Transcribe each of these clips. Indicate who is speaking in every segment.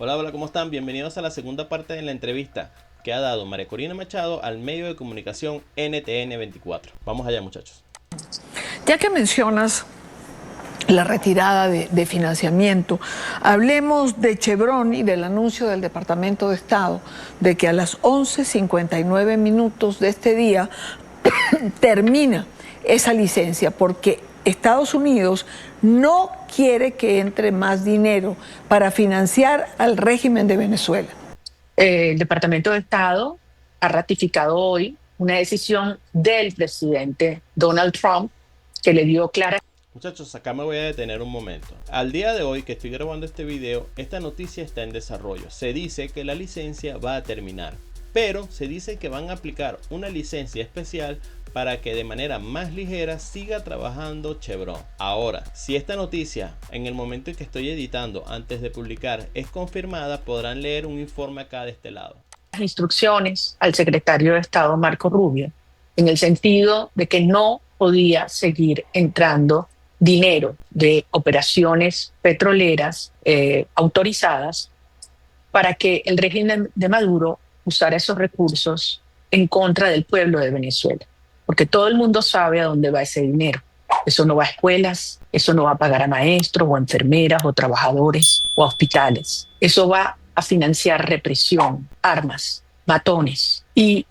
Speaker 1: Hola, hola, ¿cómo están? Bienvenidos a la segunda parte de la entrevista que ha dado María Corina Machado al medio de comunicación NTN 24. Vamos allá, muchachos.
Speaker 2: Ya que mencionas la retirada de financiamiento, hablemos de Chevron y del anuncio del Departamento de Estado de que a las 11:59 de este día termina esa licencia porque Estados Unidos no quiere que entre más dinero para financiar al régimen de Venezuela.
Speaker 3: El Departamento de Estado ha ratificado hoy una decisión del presidente Donald Trump que le dio clara.
Speaker 1: Muchachos, acá me voy a detener un momento. Al día de hoy que estoy grabando este video, esta noticia está en desarrollo. Se dice que la licencia va a terminar, pero se dice que van a aplicar una licencia especial para que de manera más ligera siga trabajando Chevron. Ahora, si esta noticia en el momento en que estoy editando antes de publicar es confirmada, podrán leer un informe acá de este lado.
Speaker 3: Las instrucciones al secretario de Estado Marco Rubio en el sentido de que no podía seguir entrando dinero de operaciones petroleras autorizadas para que el régimen de Maduro usara esos recursos en contra del pueblo de Venezuela. Porque todo el mundo sabe a dónde va ese dinero. Eso no va a escuelas, eso no va a pagar a maestros o a enfermeras o trabajadores o a hospitales. Eso va a financiar represión, armas, matones y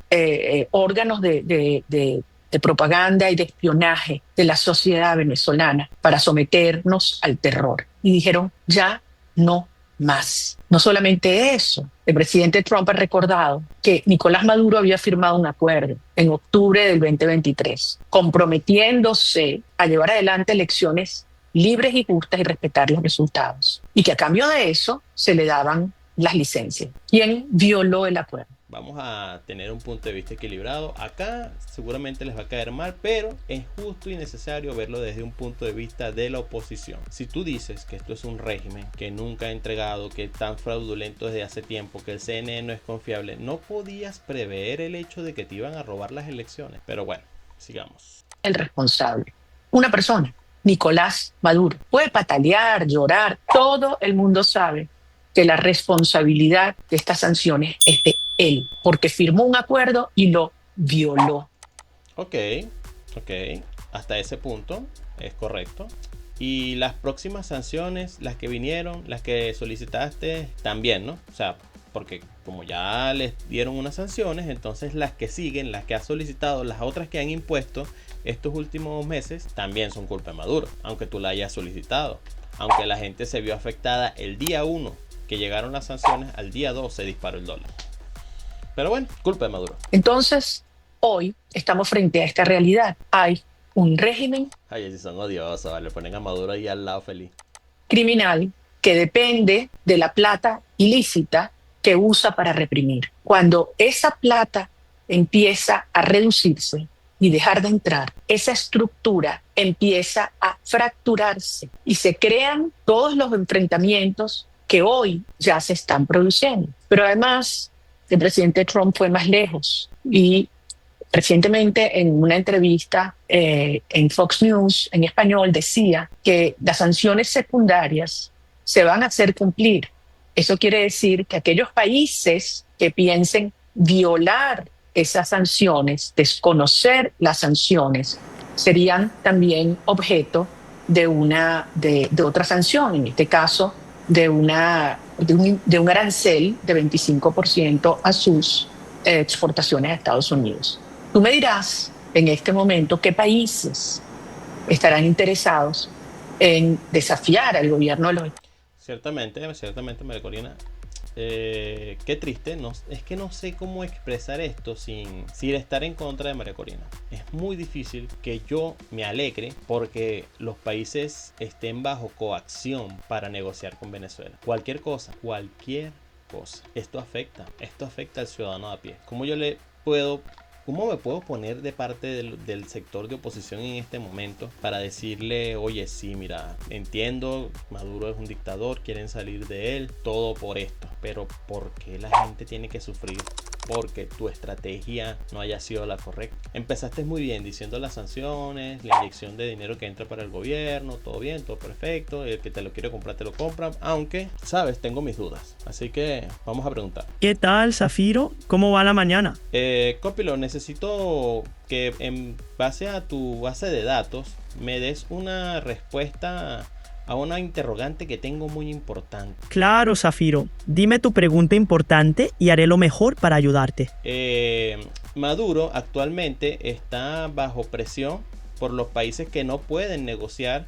Speaker 3: órganos de propaganda y de espionaje de la sociedad venezolana para someternos al terror. Y dijeron, ya no más. No solamente eso, el presidente Trump ha recordado que Nicolás Maduro había firmado un acuerdo en octubre del 2023, comprometiéndose a llevar adelante elecciones libres y justas y respetar los resultados. Y que a cambio de eso se le daban las licencias. ¿Quién violó el acuerdo?
Speaker 1: Vamos a tener un punto de vista equilibrado. Acá seguramente les va a caer mal, pero es justo y necesario verlo desde un punto de vista de la oposición. Si tú dices que esto es un régimen que nunca ha entregado, que es tan fraudulento desde hace tiempo, que el CNN no es confiable, no podías prever el hecho de que te iban a robar las elecciones. Pero bueno, sigamos.
Speaker 3: El responsable, una persona, Nicolás Maduro. Puede patalear, llorar, todo el mundo sabe que la responsabilidad de estas sanciones es de él, porque firmó un acuerdo y lo violó.
Speaker 1: Ok, hasta ese punto es correcto. Y las próximas sanciones, las que vinieron, las que solicitaste, también, ¿no? O sea, porque como ya les dieron unas sanciones, entonces las que siguen, las que ha solicitado, las otras que han impuesto estos últimos meses, también son culpa de Maduro, aunque tú la hayas solicitado. Aunque la gente se vio afectada el día 1 que llegaron las sanciones, al día 2 se disparó el dólar. Pero bueno, culpa de Maduro.
Speaker 3: Entonces, hoy estamos frente a esta realidad. Hay un régimen
Speaker 1: Ay, si son odiosos, le ponen a Maduro ahí al lado feliz.
Speaker 3: criminal que depende de la plata ilícita que usa para reprimir. Cuando esa plata empieza a reducirse y dejar de entrar, esa estructura empieza a fracturarse y se crean todos los enfrentamientos que hoy ya se están produciendo. Pero además, el presidente Trump fue más lejos y recientemente en una entrevista en Fox News en español decía que las sanciones secundarias se van a hacer cumplir. Eso quiere decir que aquellos países que piensen violar esas sanciones, desconocer las sanciones, serían también objeto de otra sanción, en este caso de un arancel de 25% a sus exportaciones a Estados Unidos. Tú me dirás en este momento qué países estarán interesados en desafiar al gobierno de los...
Speaker 1: Ciertamente, María Corina. Qué triste, es que no sé cómo expresar esto sin estar en contra de María Corina. Es muy difícil que yo me alegre porque los países estén bajo coacción para negociar con Venezuela. Cualquier cosa. Esto afecta al ciudadano de a pie. ¿Cómo me puedo poner de parte del sector de oposición en este momento para decirle, oye, sí, mira, entiendo, Maduro es un dictador, quieren salir de él, todo por esto, pero ¿por qué la gente tiene que sufrir porque tu estrategia no haya sido la correcta. Empezaste muy bien diciendo las sanciones, la inyección de dinero que entra para el gobierno, todo bien, todo perfecto, el que te lo quiere comprar te lo compra, aunque, sabes, tengo mis dudas. Así que vamos a preguntar.
Speaker 4: ¿Qué tal, Zafiro? ¿Cómo va la mañana?
Speaker 1: Copilo, necesito que en base a tu base de datos me des una respuesta a una interrogante que tengo muy importante.
Speaker 4: Claro, Zafiro. Dime tu pregunta importante y haré lo mejor para ayudarte.
Speaker 1: Maduro actualmente está bajo presión por los países que no pueden negociar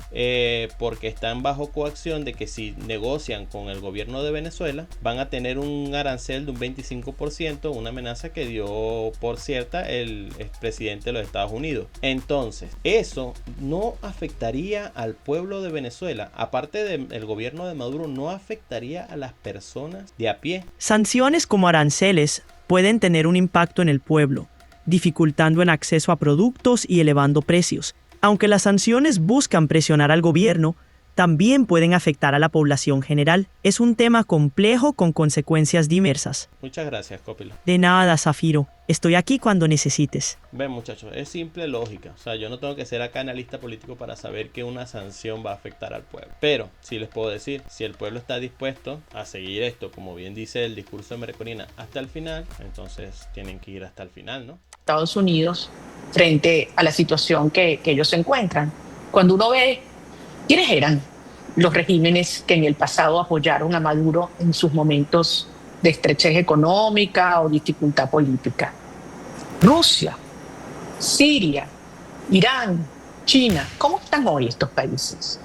Speaker 1: porque están bajo coacción de que si negocian con el gobierno de Venezuela van a tener un arancel de un 25%, una amenaza que dio por cierta el expresidente de los Estados Unidos. Entonces, eso no afectaría al pueblo de Venezuela, aparte del gobierno de Maduro, no afectaría a las personas de a pie.
Speaker 4: Sanciones como aranceles pueden tener un impacto en el pueblo, dificultando el acceso a productos y elevando precios. Aunque las sanciones buscan presionar al gobierno, también pueden afectar a la población general. Es un tema complejo con consecuencias diversas.
Speaker 1: Muchas gracias, Copilo.
Speaker 4: De nada, Zafiro. Estoy aquí cuando necesites.
Speaker 1: Ven, muchachos, es simple lógica. O sea, yo no tengo que ser acá analista político para saber que una sanción va a afectar al pueblo. Pero, sí les puedo decir, si el pueblo está dispuesto a seguir esto, como bien dice el discurso de María Corina, hasta el final, entonces tienen que ir hasta el final, ¿no?
Speaker 3: Estados Unidos frente a la situación que ellos se encuentran. Cuando uno ve quiénes eran los regímenes que en el pasado apoyaron a Maduro en sus momentos de estrechez económica o dificultad política. Rusia, Siria, Irán, China. ¿Cómo están hoy estos países?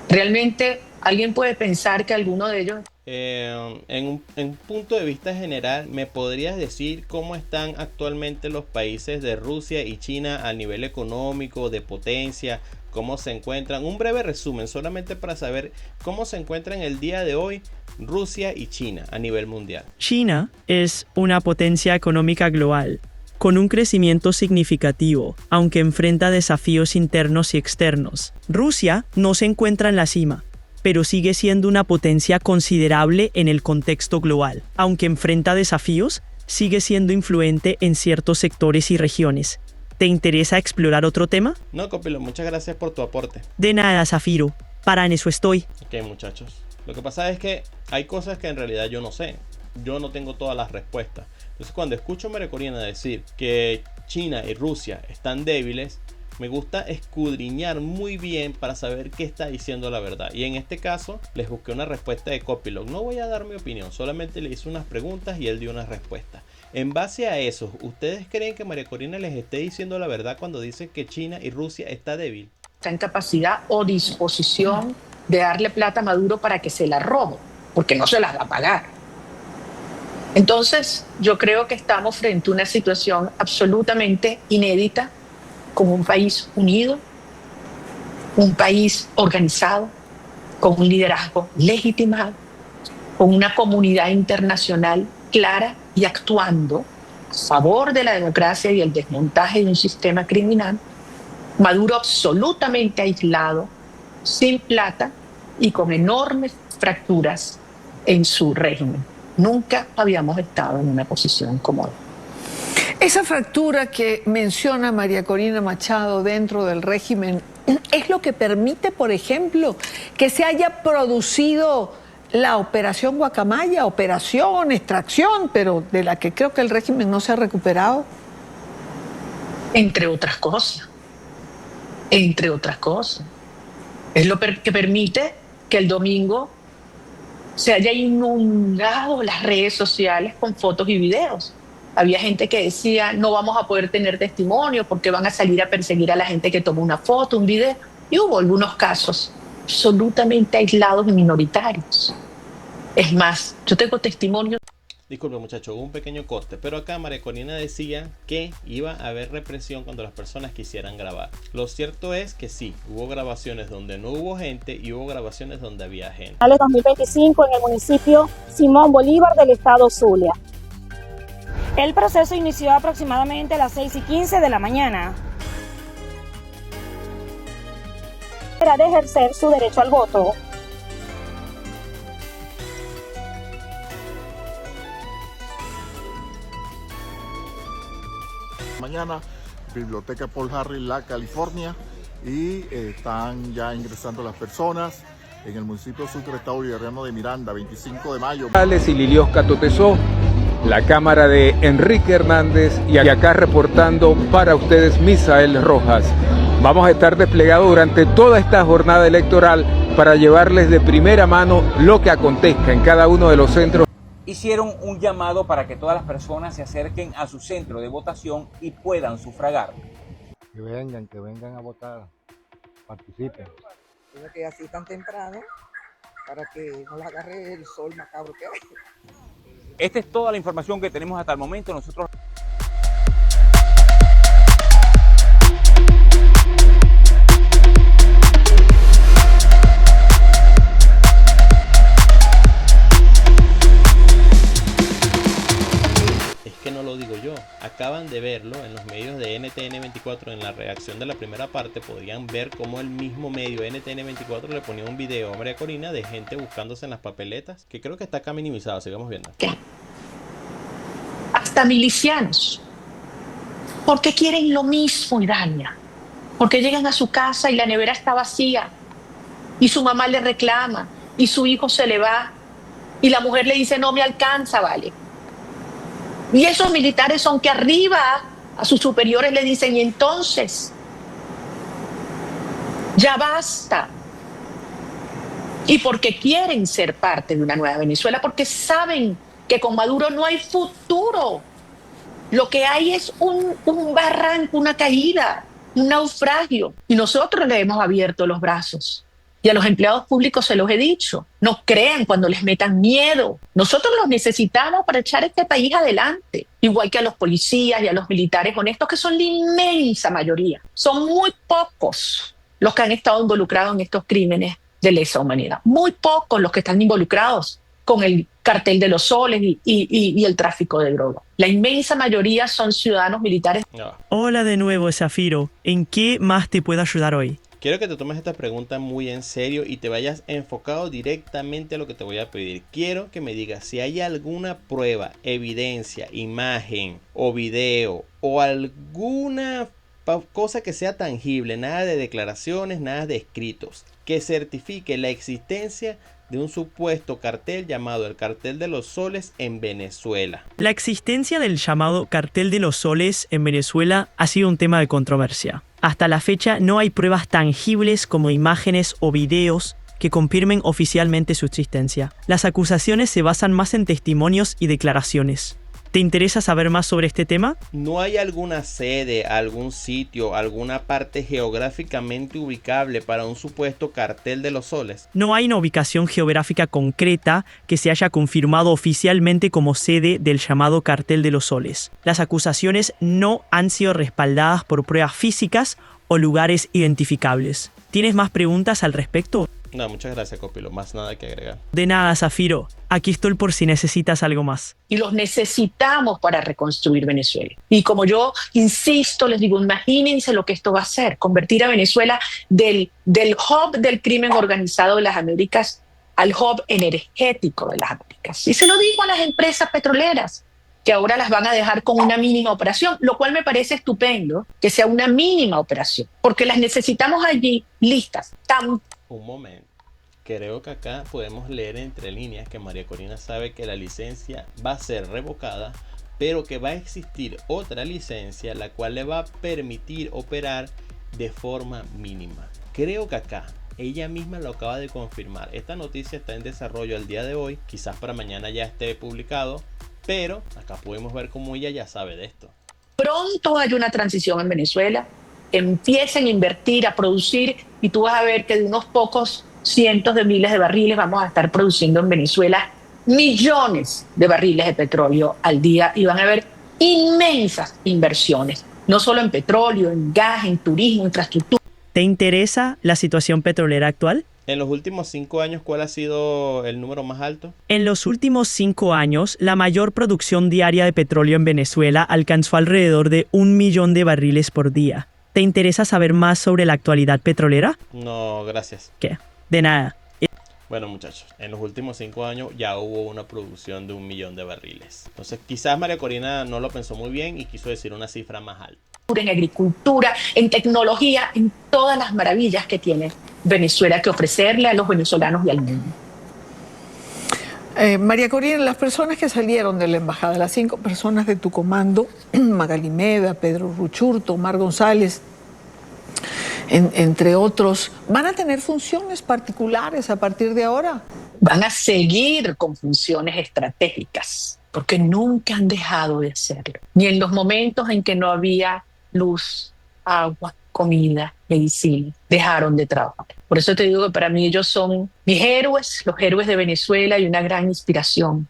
Speaker 3: ¿Realmente alguien puede pensar que alguno de ellos...
Speaker 1: En un punto de vista general, ¿me podrías decir cómo están actualmente los países de Rusia y China a nivel económico, de potencia? ¿Cómo se encuentran? Un breve resumen, solamente para saber cómo se encuentran el día de hoy Rusia y China a nivel mundial.
Speaker 4: China es una potencia económica global, con un crecimiento significativo, aunque enfrenta desafíos internos y externos. Rusia no se encuentra en la cima, pero sigue siendo una potencia considerable en el contexto global. Aunque enfrenta desafíos, sigue siendo influente en ciertos sectores y regiones. ¿Te interesa explorar otro tema?
Speaker 1: No, Copilo, muchas gracias por tu aporte.
Speaker 4: De nada, Zafiro. Para en eso estoy.
Speaker 1: Ok, muchachos. Lo que pasa es que hay cosas que en realidad yo no sé. Yo no tengo todas las respuestas. Entonces, cuando escucho a María Corina decir que China y Rusia están débiles, me gusta escudriñar muy bien para saber qué está diciendo la verdad. Y en este caso, les busqué una respuesta de Copilot. No voy a dar mi opinión, solamente le hice unas preguntas y él dio una respuesta. En base a eso, ¿ustedes creen que María Corina les esté diciendo la verdad cuando dice que China y Rusia está débil?
Speaker 3: Está en capacidad o disposición de darle plata a Maduro para que se la robe, porque no se las va a pagar. Entonces, yo creo que estamos frente a una situación absolutamente inédita, con un país unido, un país organizado, con un liderazgo legitimado, con una comunidad internacional clara y actuando a favor de la democracia y el desmontaje de un sistema criminal. Maduro absolutamente aislado, sin plata y con enormes fracturas en su régimen. Nunca habíamos estado en una posición como esta.
Speaker 2: Esa fractura que menciona María Corina Machado dentro del régimen es lo que permite, por ejemplo, que se haya producido la operación Guacamaya, extracción, pero de la que creo que el régimen no se ha recuperado.
Speaker 3: Entre otras cosas. Entre otras cosas. Es lo que permite que el domingo se haya inundado las redes sociales con fotos y videos. Había gente que decía, no vamos a poder tener testimonio porque van a salir a perseguir a la gente que tomó una foto, un video. Y hubo algunos casos absolutamente aislados y minoritarios. Es más, yo tengo testimonio.
Speaker 1: Disculpe, muchachos, hubo un pequeño corte, pero acá María Corina decía que iba a haber represión cuando las personas quisieran grabar. Lo cierto es que sí, hubo grabaciones donde no hubo gente y hubo grabaciones donde había gente.
Speaker 5: 2025 en el municipio Simón Bolívar del estado Zulia. El proceso inició aproximadamente a las 6:15 de la mañana. Era de ejercer su derecho al voto.
Speaker 6: mañana, Biblioteca Paul Harris, La California, y están ya ingresando las personas en el municipio Sucre, estado bolivariano de Miranda, 25 de mayo.
Speaker 7: Y Liliosca Totesó, la cámara de Enrique Hernández, y acá reportando para ustedes Misael Rojas. Vamos a estar desplegados durante toda esta jornada electoral para llevarles de primera mano lo que acontezca en cada uno de los centros.
Speaker 8: Hicieron un llamado para que todas las personas se acerquen a su centro de votación y puedan sufragar.
Speaker 9: Que vengan a votar, participen.
Speaker 10: Tiene que ir así tan temprano para que no le agarre el sol macabro que hay.
Speaker 8: Esta es toda la información que tenemos hasta el momento. Nosotros...
Speaker 1: Que no lo digo yo, acaban de verlo en los medios de NTN24. En la reacción de la primera parte podían ver cómo el mismo medio NTN24 le ponía un video a María Corina de gente buscándose en las papeletas, que creo que está acá minimizado. Sigamos viendo.
Speaker 3: Hasta milicianos, porque quieren lo mismo, Iraña, porque llegan a su casa y la nevera está vacía y su mamá le reclama y su hijo se le va y la mujer le dice no me alcanza, vale. Y esos militares son que arriba a sus superiores le dicen, y entonces, ya basta. Y porque quieren ser parte de una nueva Venezuela, porque saben que con Maduro no hay futuro. Lo que hay es un barranco, una caída, un naufragio. Y nosotros le hemos abierto los brazos. Y a los empleados públicos se los he dicho, no crean cuando les metan miedo. Nosotros los necesitamos para echar este país adelante, igual que a los policías y a los militares honestos, que son la inmensa mayoría. Son muy pocos los que han estado involucrados en estos crímenes de lesa humanidad. Muy pocos los que están involucrados con el cartel de los soles y el tráfico de droga. La inmensa mayoría son ciudadanos militares.
Speaker 4: Hola de nuevo, Zafiro. ¿En qué más te puedo ayudar hoy?
Speaker 1: Quiero que te tomes esta pregunta muy en serio y te vayas enfocado directamente a lo que te voy a pedir. Quiero que me digas si hay alguna prueba, evidencia, imagen o video o alguna cosa que sea tangible, nada de declaraciones, nada de escritos, que certifique la existencia de un supuesto cartel llamado el Cartel de los Soles en Venezuela.
Speaker 4: La existencia del llamado Cartel de los Soles en Venezuela ha sido un tema de controversia. Hasta la fecha no hay pruebas tangibles como imágenes o videos que confirmen oficialmente su existencia. Las acusaciones se basan más en testimonios y declaraciones. ¿Te interesa saber más sobre este tema?
Speaker 1: ¿No hay alguna sede, algún sitio, alguna parte geográficamente ubicable para un supuesto Cartel de los Soles?
Speaker 4: No hay una ubicación geográfica concreta que se haya confirmado oficialmente como sede del llamado Cartel de los Soles. Las acusaciones no han sido respaldadas por pruebas físicas o lugares identificables. ¿Tienes más preguntas al respecto?
Speaker 1: No, muchas gracias, Copilo. Más nada que agregar.
Speaker 4: De nada, Zafiro. Aquí estoy por si necesitas algo más.
Speaker 3: Y los necesitamos para reconstruir Venezuela. Y como yo insisto, les digo, imagínense lo que esto va a hacer. Convertir a Venezuela del hub del crimen organizado de las Américas al hub energético de las Américas. Y se lo digo a las empresas petroleras, que ahora las van a dejar con una mínima operación, lo cual me parece estupendo, que sea una mínima operación, porque las necesitamos allí listas.
Speaker 1: Un momento. Creo que acá podemos leer entre líneas que María Corina sabe que la licencia va a ser revocada, pero que va a existir otra licencia la cual le va a permitir operar de forma mínima. Creo que acá ella misma lo acaba de confirmar. Esta noticia está en desarrollo al día de hoy, quizás para mañana ya esté publicado, pero acá podemos ver cómo ella ya sabe de esto.
Speaker 3: Pronto hay una transición en Venezuela, empiecen a invertir, a producir, y tú vas a ver que de unos pocos cientos de miles de barriles vamos a estar produciendo en Venezuela millones de barriles de petróleo al día, y van a haber inmensas inversiones, no solo en petróleo, en gas, en turismo, infraestructura.
Speaker 4: ¿Te interesa la situación petrolera actual?
Speaker 1: En los últimos 5 años, ¿cuál ha sido el número más alto?
Speaker 4: En los últimos 5 años, la mayor producción diaria de petróleo en Venezuela alcanzó alrededor de 1 millón de barriles por día. ¿Te interesa saber más sobre la actualidad petrolera?
Speaker 1: No, gracias.
Speaker 4: ¿Qué? De nada.
Speaker 1: Bueno, muchachos, en los últimos 5 años ya hubo una producción de 1 millón de barriles. Entonces quizás María Corina no lo pensó muy bien y quiso decir una cifra más alta.
Speaker 3: En agricultura, en tecnología, en todas las maravillas que tiene Venezuela que ofrecerle a los venezolanos y al mundo.
Speaker 2: María Corina, las personas que salieron de la embajada, las 5 personas de tu comando, Magali Meda, Pedro Ruchurto, Omar González, entre otros, ¿van a tener funciones particulares a partir de ahora?
Speaker 3: Van a seguir con funciones estratégicas, porque nunca han dejado de hacerlo. Ni en los momentos en que no había luz, agua, comida, medicina, dejaron de trabajar. Por eso te digo que para mí ellos son mis héroes, los héroes de Venezuela y una gran inspiración.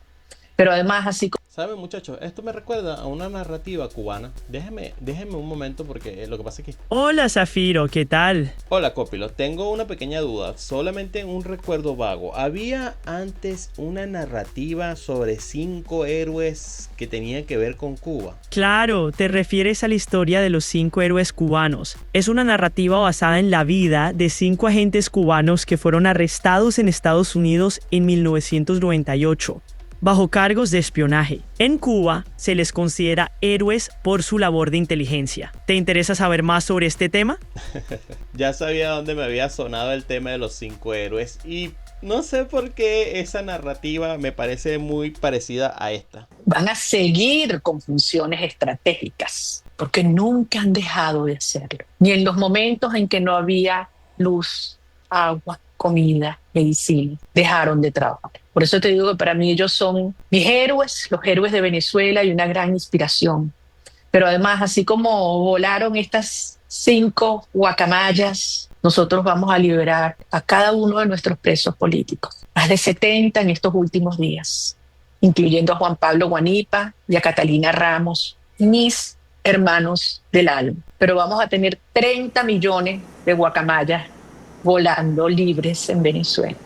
Speaker 3: Pero además, así como...
Speaker 1: ¿Saben, muchachos? Esto me recuerda a una narrativa cubana. Déjenme un momento porque lo que pasa es que...
Speaker 4: Hola, Zafiro, ¿qué tal?
Speaker 1: Hola, Copilo. Tengo una pequeña duda, solamente un recuerdo vago. ¿Había antes una narrativa sobre 5 héroes que tenían que ver con Cuba?
Speaker 4: Claro, te refieres a la historia de los 5 héroes cubanos. Es una narrativa basada en la vida de 5 agentes cubanos que fueron arrestados en Estados Unidos en 1998. Bajo cargos de espionaje. En Cuba se les considera héroes por su labor de inteligencia. ¿Te interesa saber más sobre este tema?
Speaker 1: Ya sabía dónde me había sonado el tema de los 5 héroes y no sé por qué esa narrativa me parece muy parecida a esta.
Speaker 3: Van a seguir con funciones estratégicas, porque nunca han dejado de hacerlo. Ni en los momentos en que no había luz, agua, comida, medicina, dejaron de trabajar. Por eso te digo que para mí ellos son mis héroes, los héroes de Venezuela y una gran inspiración. Pero además, así como volaron estas 5 guacamayas, nosotros vamos a liberar a cada uno de nuestros presos políticos. Más de 70 en estos últimos días, incluyendo a Juan Pablo Guanipa y a Catalina Ramos, mis hermanos del alma. Pero vamos a tener 30 millones de guacamayas volando libres en Venezuela.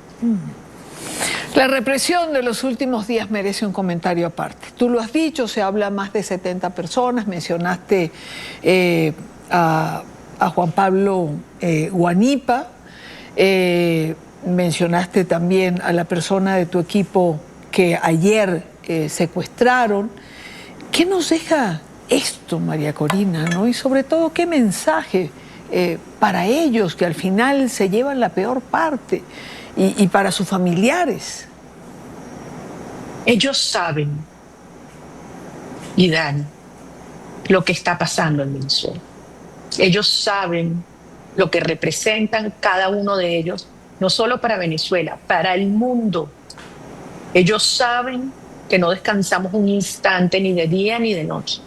Speaker 2: La represión de los últimos días merece un comentario aparte. Tú lo has dicho, se habla más de 70 personas, mencionaste a Juan Pablo Guanipa, mencionaste también a la persona de tu equipo que ayer secuestraron. ¿Qué nos deja esto, María Corina, ¿no? Y sobre todo, ¿qué mensaje para ellos que al final se llevan la peor parte y para sus familiares?
Speaker 3: Ellos saben, y Dan, lo que está pasando en Venezuela. Ellos saben lo que representan cada uno de ellos, no solo para Venezuela, para el mundo. Ellos saben que no descansamos un instante ni de día ni de noche,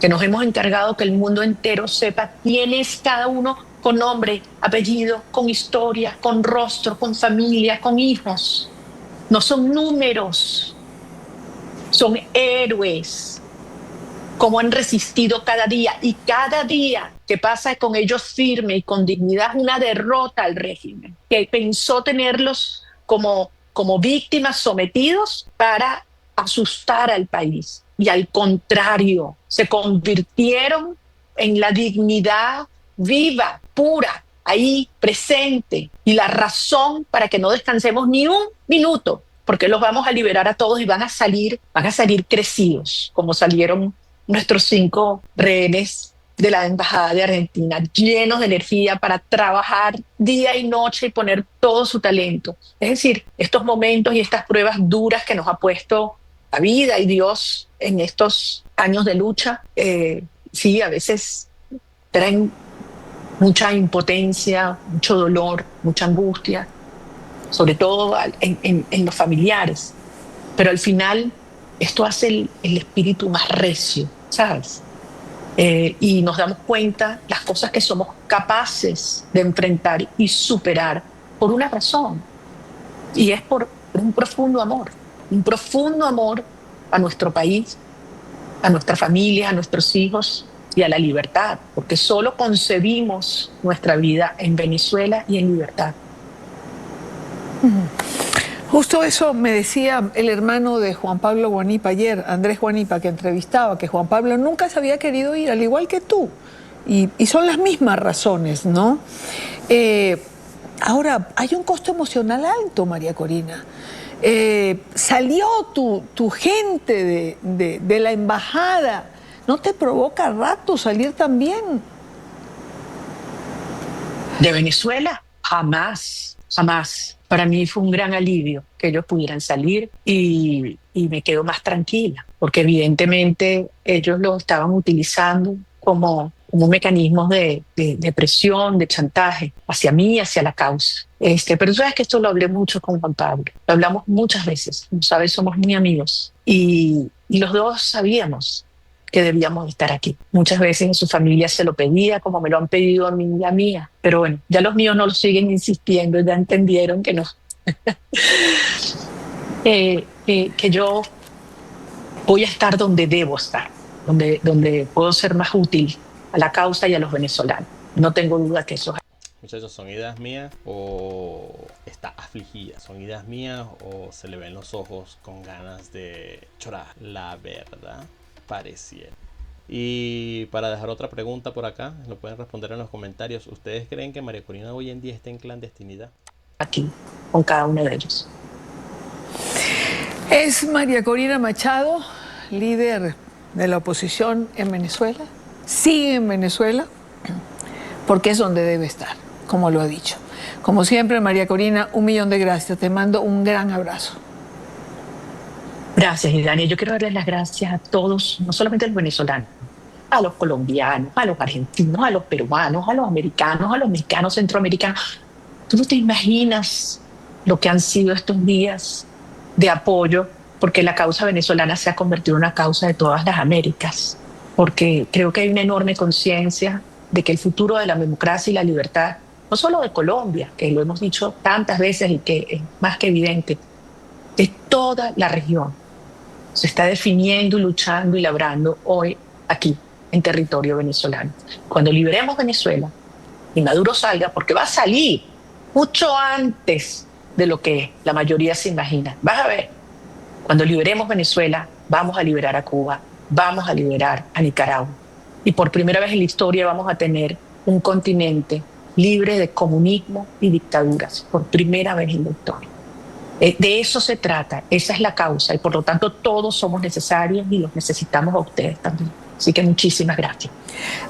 Speaker 3: que nos hemos encargado que el mundo entero sepa quién es cada uno con nombre, apellido, con historia, con rostro, con familia, con hijos. No son números, son héroes. Cómo han resistido cada día, y cada día que pasa con ellos firme y con dignidad es una derrota al régimen, que pensó tenerlos como víctimas sometidos para asustar al país. Y al contrario, se convirtieron en la dignidad viva, pura, ahí presente, y la razón para que no descansemos ni un minuto, porque los vamos a liberar a todos y van a salir crecidos, como salieron nuestros 5 rehenes de la Embajada de Argentina, llenos de energía para trabajar día y noche y poner todo su talento. Es decir, estos momentos y estas pruebas duras que nos ha puesto la vida y Dios en estos años de lucha, sí, a veces traen mucha impotencia, mucho dolor, mucha angustia, sobre todo en los familiares. Pero al final esto hace el espíritu más recio, ¿sabes? Y nos damos cuenta las cosas que somos capaces de enfrentar y superar por una razón. Y es por un profundo amor a nuestro país, a nuestra familia, a nuestros hijos y a la libertad, porque solo concebimos nuestra vida en Venezuela y en libertad.
Speaker 2: Justo eso me decía el hermano de Juan Pablo Guanipa ayer, Andrés Guanipa, que entrevistaba, que Juan Pablo nunca se había querido ir, al igual que tú, y son las mismas razones, ¿no? Ahora, hay un costo emocional alto, María Corina. Salió tu gente de la embajada. ¿No te provoca a rato salir también?
Speaker 3: De Venezuela, jamás, jamás. Para mí fue un gran alivio que ellos pudieran salir y me quedo más tranquila, porque evidentemente ellos lo estaban utilizando como mecanismos de presión, de chantaje hacia mí y hacia la causa. Pero tú sabes que esto lo hablé mucho con Juan Pablo, lo hablamos muchas veces, como sabes, somos muy amigos y los dos sabíamos que debíamos estar aquí. Muchas veces en su familia se lo pedía, como me lo han pedido a mí y a mía. Pero bueno, ya los míos no lo siguen insistiendo, ya entendieron que no. Que yo voy a estar donde debo estar, donde puedo ser más útil a la causa y a los venezolanos. No tengo duda que eso es.
Speaker 1: Muchachos, ¿son ideas mías o está afligida? ¿Son ideas mías o se le ven los ojos con ganas de llorar? La verdad pareciera. Y para dejar otra pregunta por acá, lo pueden responder en los comentarios. ¿Ustedes creen que María Corina hoy en día está en clandestinidad?
Speaker 3: Aquí, con cada uno de ellos.
Speaker 2: ¿Es María Corina Machado líder de la oposición en Venezuela? ¿Sigue en Venezuela? Porque es donde debe estar, como lo ha dicho. Como siempre, María Corina, 1.000.000 de gracias. Te mando un gran abrazo.
Speaker 3: Gracias, Idania. Yo quiero darles las gracias a todos, no solamente a los venezolanos, a los colombianos, a los argentinos, a los peruanos, a los americanos, a los mexicanos, centroamericanos. Tú no te imaginas lo que han sido estos días de apoyo, porque la causa venezolana se ha convertido en una causa de todas las Américas, porque creo que hay una enorme conciencia de que el futuro de la democracia y la libertad, no solo de Colombia, que lo hemos dicho tantas veces y que es más que evidente, de toda la región, se está definiendo, luchando y labrando hoy aquí, en territorio venezolano. Cuando liberemos Venezuela y Maduro salga, porque va a salir mucho antes de lo que la mayoría se imagina. Vas a ver, cuando liberemos Venezuela, vamos a liberar a Cuba, vamos a liberar a Nicaragua. Y por primera vez en la historia vamos a tener un continente libre de comunismo y dictaduras, por primera vez en la historia. De eso se trata, esa es la causa y por lo tanto todos somos necesarios y los necesitamos a ustedes también. Así que muchísimas gracias.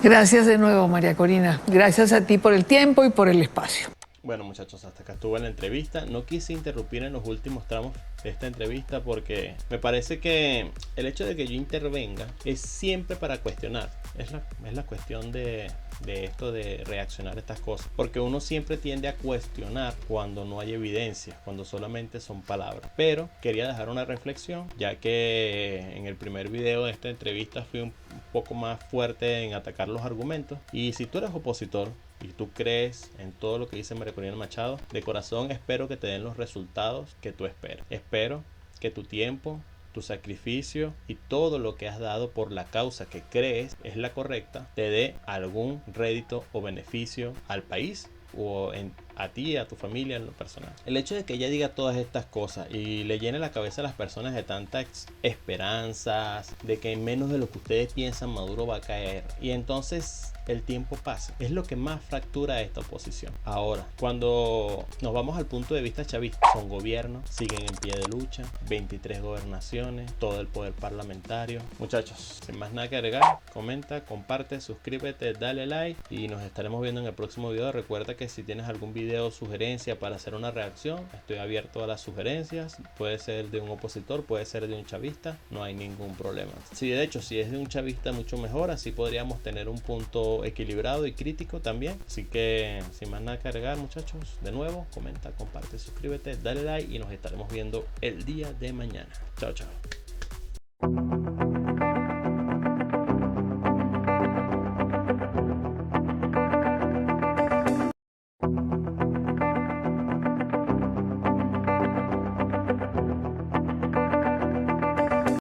Speaker 2: Gracias de nuevo, María Corina. Gracias a ti por el tiempo y por el espacio.
Speaker 1: Bueno, muchachos, hasta acá estuvo la entrevista. No quise interrumpir en los últimos tramos de esta entrevista porque me parece que el hecho de que yo intervenga es siempre para cuestionar. Es la cuestión de esto de reaccionar a estas cosas, porque uno siempre tiende a cuestionar cuando no hay evidencia, cuando solamente son palabras. Pero quería dejar una reflexión, ya que en el primer video de esta entrevista fui un poco más fuerte en atacar los argumentos. Y si tú eres opositor y tú crees en todo lo que dice María Corina Machado, de corazón espero que te den los resultados que tú esperas. Espero que tu tiempo, tu sacrificio y todo lo que has dado por la causa que crees es la correcta, te dé algún rédito o beneficio al país o a ti y a tu familia en lo personal. El hecho de que ella diga todas estas cosas y le llene la cabeza a las personas de tantas esperanzas, de que en menos de lo que ustedes piensan Maduro va a caer, y entonces el tiempo pasa, es lo que más fractura a esta oposición. Ahora, cuando nos vamos al punto de vista chavista, son gobiernos, siguen en pie de lucha, 23 gobernaciones, todo el poder parlamentario. Muchachos, sin más nada que agregar, comenta, comparte, suscríbete, dale like y nos estaremos viendo en el próximo video. Recuerda que si tienes algún video o sugerencia para hacer una reacción, estoy abierto a las sugerencias. Puede ser de un opositor, puede ser de un chavista, no hay ningún problema. Sí, de hecho, si es de un chavista mucho mejor, así podríamos tener un punto equilibrado y crítico también. Así que sin más nada que agregar, muchachos, de nuevo, comenta, comparte, suscríbete, dale like y nos estaremos viendo el día de mañana. Chao, chao.